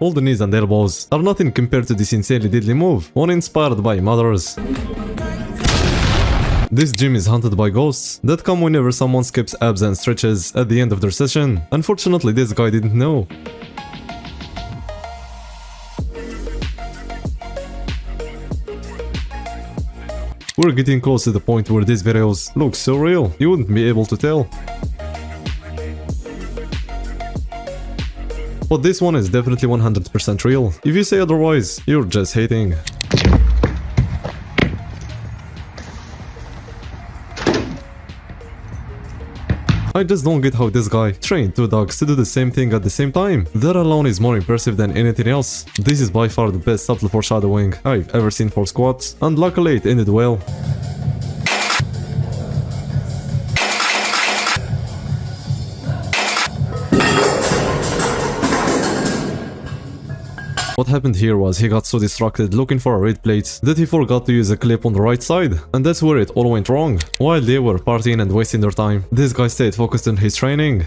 All the knees and elbows are nothing compared to this insanely deadly move, one inspired by mothers. This gym is haunted by ghosts that come whenever someone skips abs and stretches at the end of their session. Unfortunately, this guy didn't know. We're getting close to the point where these videos look so real, you wouldn't be able to tell. But this one is definitely 100% real. If you say otherwise, you're just hating. I just don't get how this guy trained two dogs to do the same thing at the same time. That alone is more impressive than anything else. This is by far the best subtle foreshadowing I've ever seen for squats, and luckily it ended well. What happened here was he got so distracted looking for a red plate that he forgot to use a clip on the right side, and that's where it all went wrong. While they were partying and wasting their time, this guy stayed focused on his training.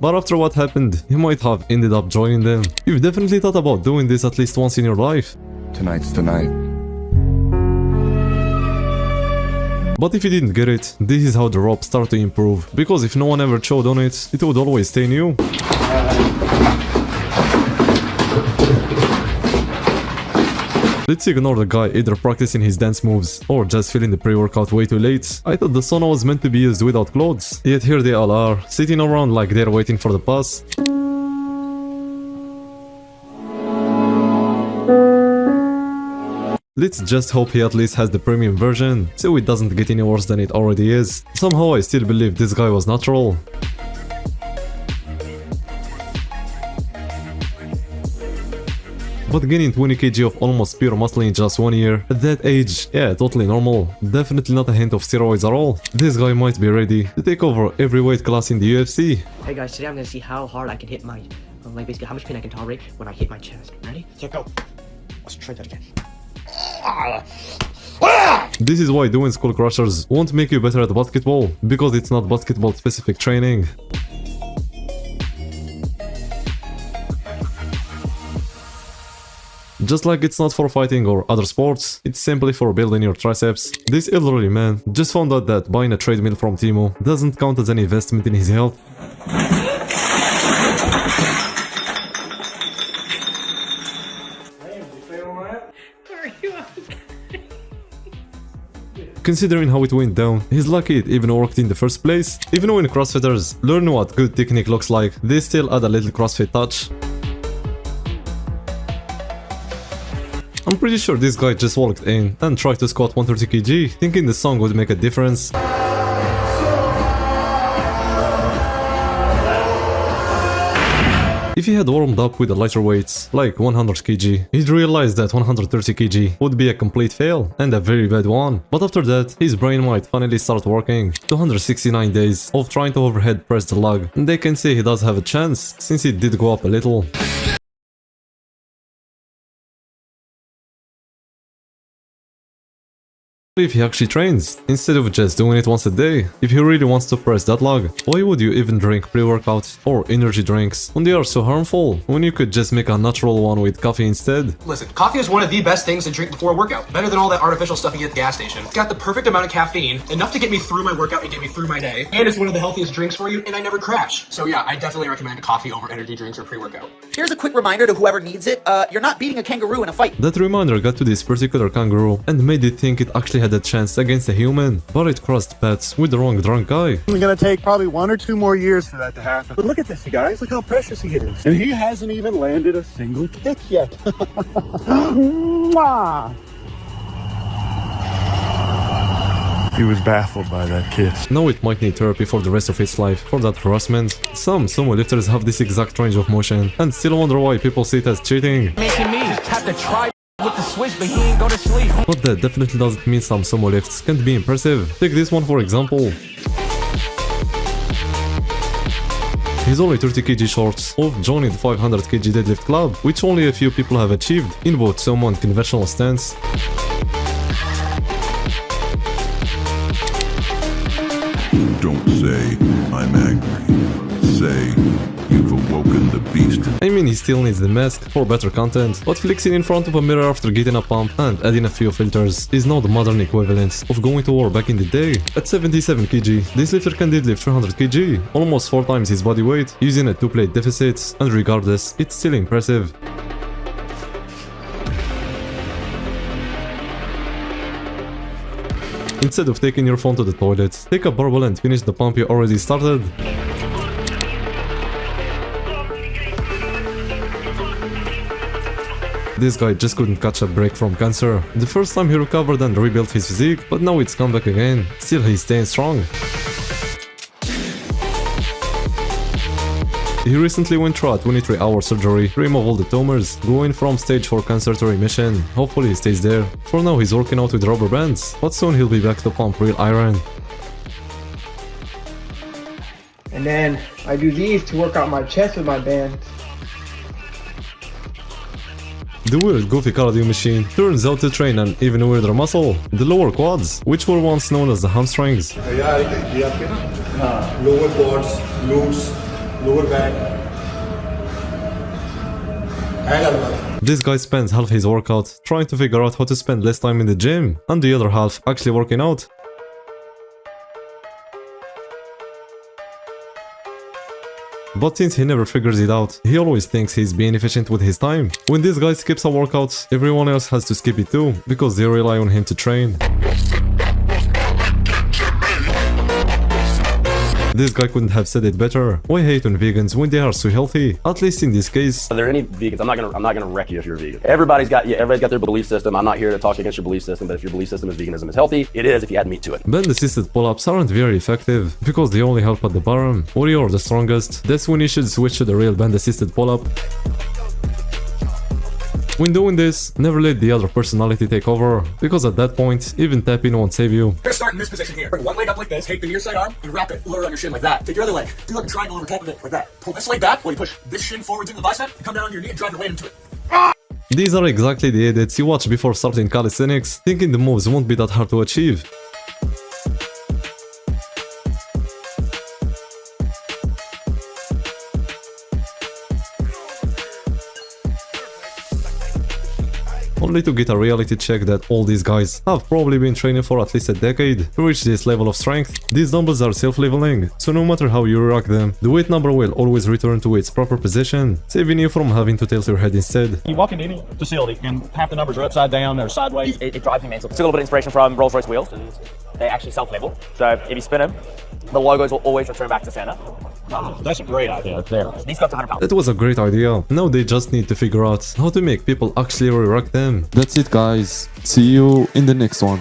But after what happened, he might have ended up joining them. You've definitely thought about doing this at least once in your life. Tonight's the night. But if you didn't get it, this is how the ropes start to improve, because if no one ever chewed on it, it would always stay new. Let's ignore the guy either practicing his dance moves or just feeling the pre-workout way too late. I thought the sauna was meant to be used without clothes, yet here they all are, sitting around like they're waiting for the pass. Let's just hope he at least has the premium version, so it doesn't get any worse than it already is. Somehow I still believe this guy was natural. But gaining 20 kg of almost pure muscle in just 1 year, at that age, yeah, totally normal. Definitely not a hint of steroids at all. This guy might be ready to take over every weight class in the UFC. Hey guys, today I'm gonna see how hard I can hit my, like basically how much pain I can tolerate when I hit my chest. Ready? Set, go. Let's try that again. This is why doing skull crushers won't make you better at basketball, because it's not basketball specific training. Just like it's not for fighting or other sports, it's simply for building your triceps. This elderly man just found out that buying a treadmill from Timo doesn't count as an investment in his health. Considering how it went down, he's lucky it even worked in the first place. Even when CrossFitters learn what good technique looks like, they still add a little CrossFit touch. I'm pretty sure this guy just walked in and tried to squat 130 kg, thinking the song would make a difference. If he had warmed up with the lighter weights, like 100 kg, he'd realize that 130 kg would be a complete fail, and a very bad one. But after that, his brain might finally start working. 269 days of trying to overhead press the lug, and they can say he does have a chance, since it did go up a little. If he actually trains, instead of just doing it once a day. If he really wants to press that log, why would you even drink pre-workout or energy drinks when they are so harmful, when you could just make a natural one with coffee instead? Listen, coffee is one of the best things to drink before a workout. Better than all that artificial stuff you get at the gas station. It's got the perfect amount of caffeine, enough to get me through my workout and get me through my day. And it's one of the healthiest drinks for you, and I never crash. So yeah, I definitely recommend coffee over energy drinks or pre-workout. Here's a quick reminder to whoever needs it. You're not beating a kangaroo in a fight. That reminder got to this particular kangaroo and made it think it actually had a chance against a human, but it crossed paths with the wrong drunk guy. It's gonna take probably 1 or 2 more years for that to happen. But look at this, you guys. Look how precious he is. And he hasn't even landed a single kick yet. Mwah! He was baffled by that kiss. Now it might need therapy for the rest of his life for that harassment. Some sumo lifters have this exact range of motion and still wonder why people see it as cheating. Making me have to try with the switch, but he ain't go to sleep. But that definitely doesn't mean some sumo lifts can't be impressive. Take this one for example. He's only 30 kg short of joining the 500 kg deadlift club, which only a few people have achieved in both sumo and conventional stance. Don't say, I'm angry. Say, you've awoken the beast. I mean, he still needs the mask for better content, but flexing in front of a mirror after getting a pump and adding a few filters is now the modern equivalent of going to war back in the day. At 77 kg, this lifter can deadlift 300 kg, almost 4 times his body weight, using a 2-plate deficit, and regardless, it's still impressive. Instead of taking your phone to the toilet, take a barbell and finish the pump you already started. This guy just couldn't catch a break from cancer. The first time he recovered and rebuilt his physique, but now it's come back again. Still, he's staying strong. He recently went through a 23-hour surgery to remove all the tumors, going from stage 4 cancer to remission. Hopefully he stays there. For now he's working out with rubber bands, but soon he'll be back to pump real iron. And then I do these to work out my chest with my bands. The weird goofy cardio machine turns out to train an even weirder muscle, the lower quads, which were once known as the hamstrings. Lower quads, glutes, lower back. This guy spends half his workout trying to figure out how to spend less time in the gym, and the other half actually working out. But since he never figures it out, he always thinks he's being efficient with his time. When this guy skips a workout, everyone else has to skip it too, because they rely on him to train. This guy couldn't have said it better. Why hate on vegans when they are so healthy? At least in this case. Are there any vegans? I'm not gonna wreck you if you're a vegan. Everybody's got their belief system. I'm not here to talk against your belief system, but if your belief system is veganism is healthy, it is if you add meat to it. Band assisted pull-ups aren't very effective because they only help at the bottom. Or you're the strongest. That's when you should switch to the real band assisted pull-up. When doing this, never let the other personality take over, because at that point, even tapping won't save you. Gonna start in this position here. Bring one leg up like this, take the near side arm, and wrap it lower on your shin like that. Take your other leg, do like a triangle over top of it, like that. Pull this leg back while you push this shin forwards into the bicep, and come down on your knee and drive your weight into it. These are exactly the edits you watch before starting calisthenics, thinking the moves won't be that hard to achieve. Only to get a reality check that all these guys have probably been training for at least a decade to reach this level of strength. These dumbbells are self-leveling, so no matter how you rack them, the weight number will always return to its proper position, saving you from having to tilt your head instead. You walk into any facility and half the numbers are upside down or sideways. It drives me mental. Took a little bit of inspiration from Rolls-Royce wheels, and they actually self-level. So if you spin them, the logos will always return back to center. That's a great idea there. These go up to 100 pounds. That was a great idea. Now they just need to figure out how to make people actually re-rack them. That's it guys. See you in the next one.